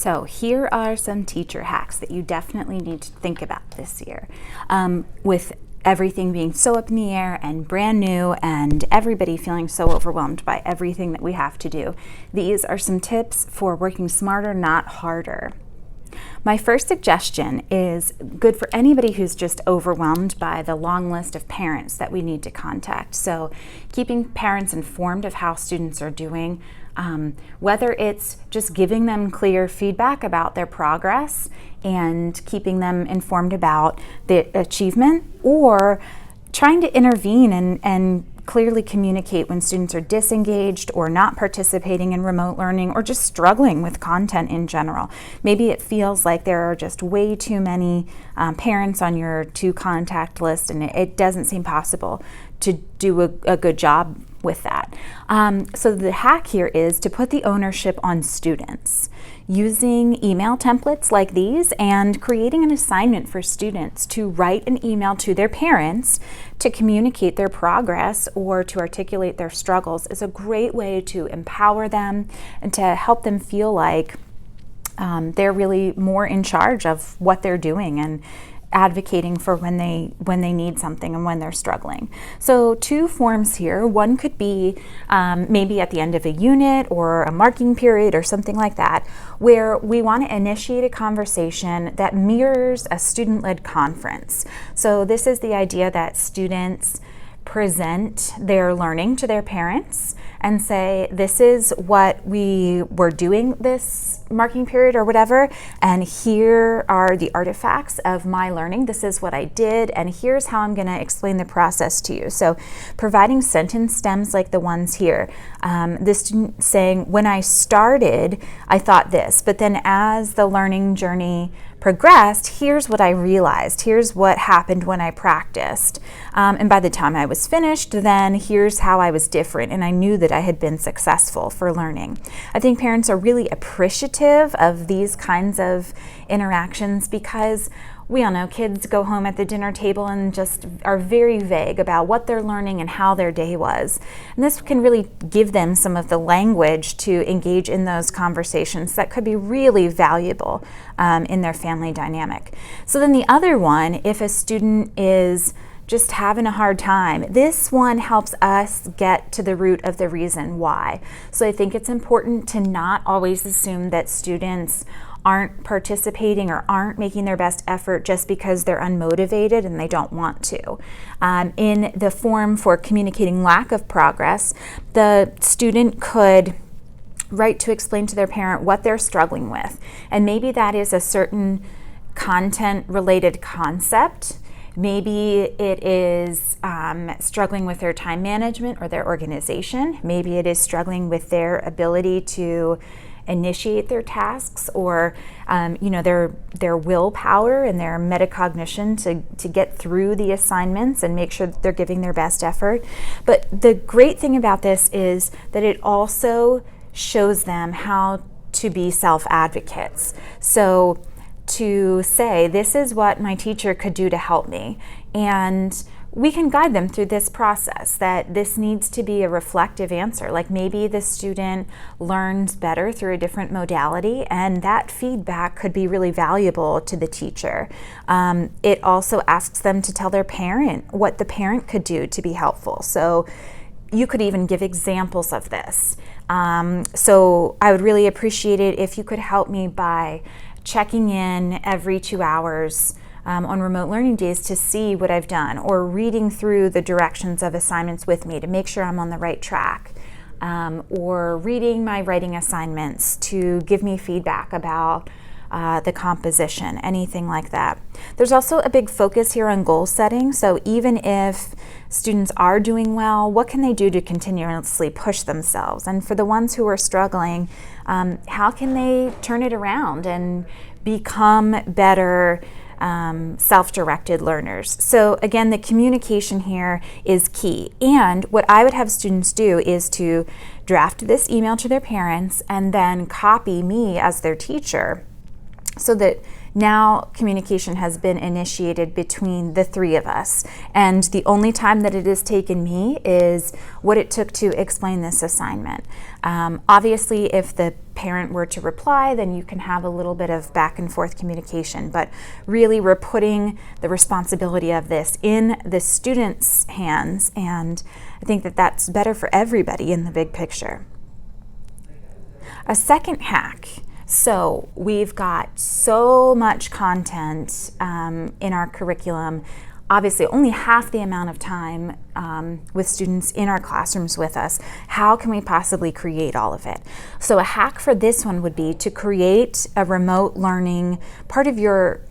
So here are some teacher hacks that you definitely need to think about this year. With everything being so up in the air and brand new and everybody feeling so overwhelmed by everything that we have to do, these are some tips for working smarter, not harder. My first suggestion is good for anybody who's just overwhelmed by the long list of parents that we need to contact. So keeping parents informed of how students are doing, whether it's just giving them clear feedback about their progress and keeping them informed about the achievement, or trying to intervene and clearly communicate when students are disengaged or not participating in remote learning or just struggling with content in general. Maybe it feels like there are just way too many parents on your to contact list, and it doesn't seem possible to do a good job with that. So the hack here is to put the ownership on students, using email templates like these and creating an assignment for students to write an email to their parents to communicate their progress or to articulate their struggles is a great way to empower them and to help them feel like they're really more in charge of what they're doing and advocating for when they need something and when they're struggling. So two forms here. One could be maybe at the end of a unit or a marking period or something like that, where we want to initiate a conversation that mirrors a student-led conference. So this is the idea that students present their learning to their parents and say, this is what we were doing this marking period or whatever, and here are the artifacts of my learning. This is what I did, and here's how I'm going to explain the process to you. So providing sentence stems like the ones here. The student saying, when I started, I thought this, but then as the learning journey progressed, here's what I realized. Here's what happened when I practiced. And by the time I was finished, then here's how I was different, and I knew that I had been successful for learning. I think parents are really appreciative of these kinds of interactions because we all know kids go home at the dinner table and just are very vague about what they're learning and how their day was. And this can really give them some of the language to engage in those conversations that could be really valuable in their family dynamic. So then the other one, if a student is just having a hard time, this one helps us get to the root of the reason why. So I think it's important to not always assume that students aren't participating or aren't making their best effort just because they're unmotivated and they don't want to. In the form for communicating lack of progress, the student could write to explain to their parent what they're struggling with. And maybe that is a certain content-related concept. Maybe it is struggling with their time management or their organization. Maybe it is struggling with their ability to initiate their tasks, or their willpower and their metacognition to get through the assignments and make sure that they're giving their best effort. But the great thing about this is that it also shows them how to be self-advocates. So to say, this is what my teacher could do to help me, and we can guide them through this process, that this needs to be a reflective answer. Like maybe the student learns better through a different modality, and that feedback could be really valuable to the teacher. It also asks them to tell their parent what the parent could do to be helpful. So you could even give examples of this. So I would really appreciate it if you could help me by checking in every 2 hours on remote learning days to see what I've done, or reading through the directions of assignments with me to make sure I'm on the right track, or reading my writing assignments to give me feedback about the composition, anything like that. There's also a big focus here on goal setting. So even if students are doing well, what can they do to continuously push themselves? And for the ones who are struggling, how can they turn it around and become better self-directed learners? So again, the communication here is key. And what I would have students do is to draft this email to their parents and then copy me as their teacher, so that Now communication has been initiated between the three of us, and the only time that it has taken me is what it took to explain this assignment. Obviously, if the parent were to reply, then you can have a little bit of back and forth communication, but really we're putting the responsibility of this in the student's hands, and I think that that's better for everybody in the big picture. A second hack. So we've got so much content in our curriculum, obviously only half the amount of time with students in our classrooms with us. How can we possibly create all of it? So a hack for this one would be to create a remote learning. Part of your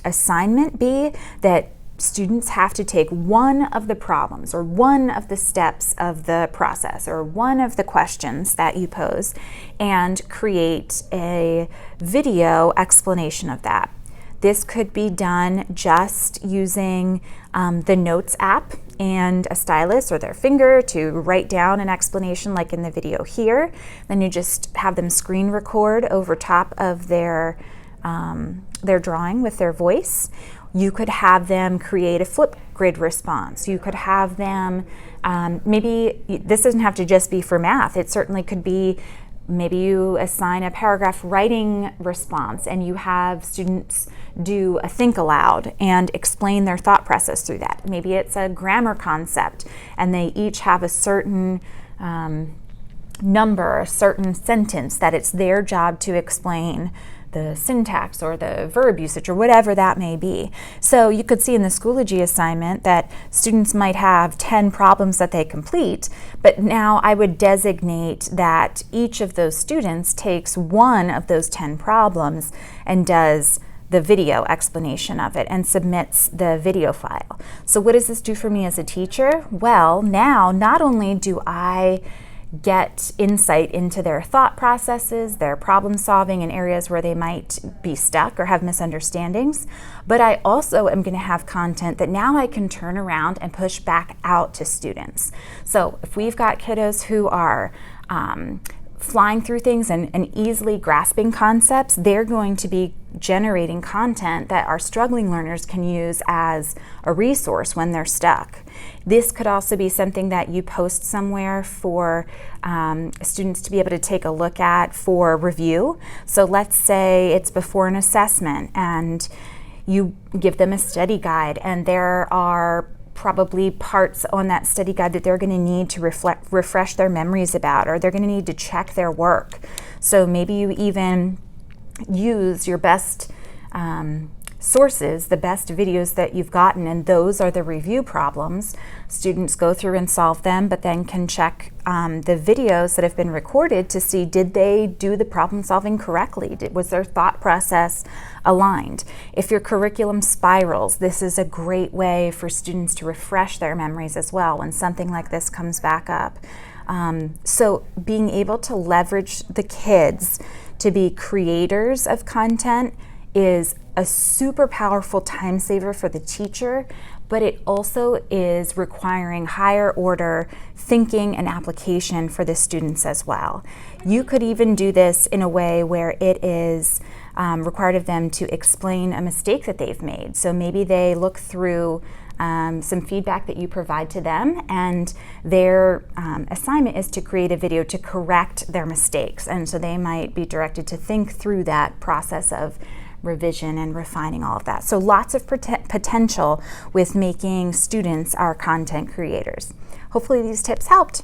assignment be that students have to take one of the problems or one of the steps of the process or one of the questions that you pose and create a video explanation of that. This could be done just using the Notes app and a stylus or their finger to write down an explanation like in the video here. Then you just have them screen record over top of their drawing with their voice. You could have them create a Flipgrid response. You could have them, maybe this doesn't have to just be for math. It certainly could be, maybe you assign a paragraph writing response and you have students do a think aloud and explain their thought process through that. Maybe it's a grammar concept and they each have a certain number, a certain sentence that it's their job to explain the syntax or the verb usage or whatever that may be. So you could see in the Schoology assignment that students might have 10 problems that they complete, but now I would designate that each of those students takes one of those 10 problems and does the video explanation of it and submits the video file. So what does this do for me as a teacher? Well, now not only do I get insight into their thought processes, their problem solving in areas where they might be stuck or have misunderstandings, but I also am going to have content that now I can turn around and push back out to students. So if we've got kiddos who are flying through things and easily grasping concepts, they're going to be generating content that our struggling learners can use as a resource when they're stuck. This could also be something that you post somewhere for students to be able to take a look at for review. So let's say it's before an assessment and you give them a study guide and there are probably parts on that study guide that they're going to need to refresh their memories about, or they're going to need to check their work. So maybe you even use your best sources, the best videos that you've gotten, and those are the review problems. Students go through and solve them, but then can check the videos that have been recorded to see, did they do the problem solving correctly? Was their thought process aligned? If your curriculum spirals, this is a great way for students to refresh their memories as well when something like this comes back up. So being able to leverage the kids to be creators of content is a super powerful time saver for the teacher, but it also is requiring higher order thinking and application for the students as well. You could even do this in a way where it is required of them to explain a mistake that they've made. So maybe they look through some feedback that you provide to them, and their assignment is to create a video to correct their mistakes. And so they might be directed to think through that process of revision and refining all of that. So lots of potential with making students our content creators. Hopefully these tips helped.